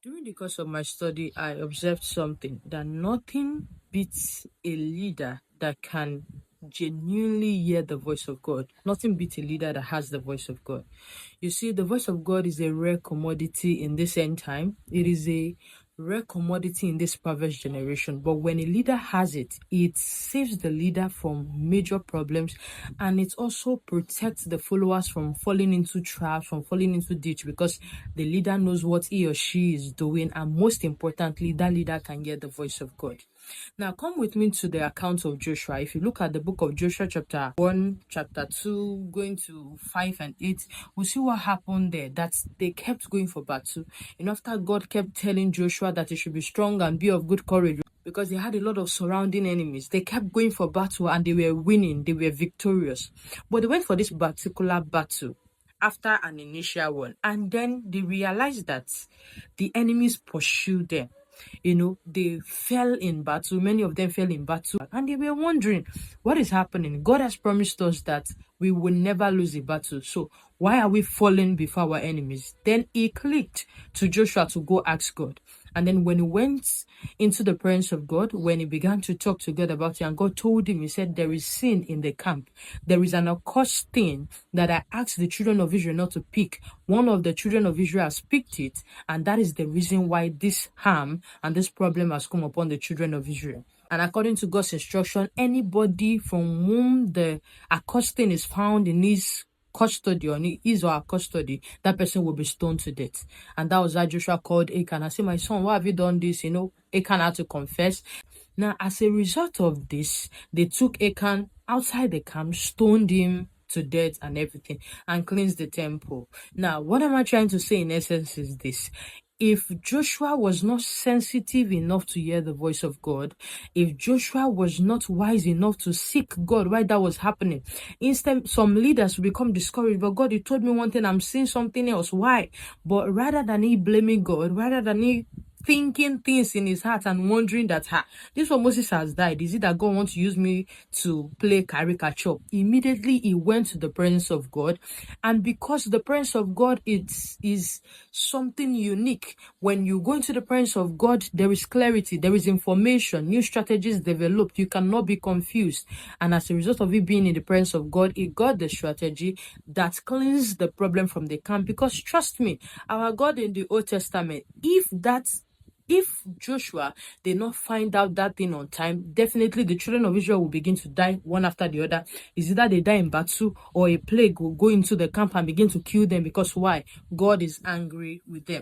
During the course of my study, I observed something that nothing beats a leader that can genuinely hear the voice of God. Nothing beats a leader that has the voice of God. You see, the voice of God is a rare commodity in this end time. It is a rare commodity in this perverse generation. But when a leader has it, it saves the leader from major problems, and it also protects the followers from falling into traps, from falling into ditch, because the leader knows what he or she is doing, and most importantly, that leader can hear the voice of God. Now, come with me to the account of Joshua. If you look at the book of Joshua, chapter 1, chapter 2, going to 5 and 8, we'll see what happened there. That they kept going for battle. After God kept telling Joshua that he should be strong and be of good courage, because they had a lot of surrounding enemies. They kept going for battle and they were winning, they were victorious. But they went for this particular battle after an initial one, and then they realized that the enemies pursued them. They fell in battle. Many of them fell in battle, and they were wondering what is happening. God has promised us that we will never lose a battle. So why are we falling before our enemies? Then it clicked to Joshua to go ask God. And then when he went into the presence of God, when he began to talk to God about it, and God told him, he said, there is sin in the camp. There is an accursed thing that I asked the children of Israel not to pick. One of the children of Israel has picked it, and that is the reason why this harm and this problem has come upon the children of Israel. And according to God's instruction, anybody from whom the accursed thing is found in his custody, or his or her custody, that person will be stoned to death. And that was how Joshua called Achan. I said, my son, why have you done this? Achan had to confess. Now, as a result of this, they took Achan outside the camp, stoned him to death and everything, and cleansed the temple. Now, what am I trying to say in essence is this: if Joshua was not sensitive enough to hear the voice of God, if Joshua was not wise enough to seek God while that was happening, instead, some leaders will become discouraged. But God, you told me one thing, I'm seeing something else. Why? But rather than he blaming God, rather than he thinking things in his heart and wondering that, this one Moses has died, is it that God wants to use me to play caricature? Immediately he went to the presence of God, and because the presence of God is something unique. When you go into the presence of God, there is clarity, there is information, new strategies developed. You cannot be confused, and as a result of it being in the presence of God, he got the strategy that cleansed the problem from the camp. Because trust me, our God in the Old Testament, if Joshua did not find out that thing on time, definitely the children of Israel will begin to die one after the other. Is either they die in battle, or a plague will go into the camp and begin to kill them. Because why? God is angry with them.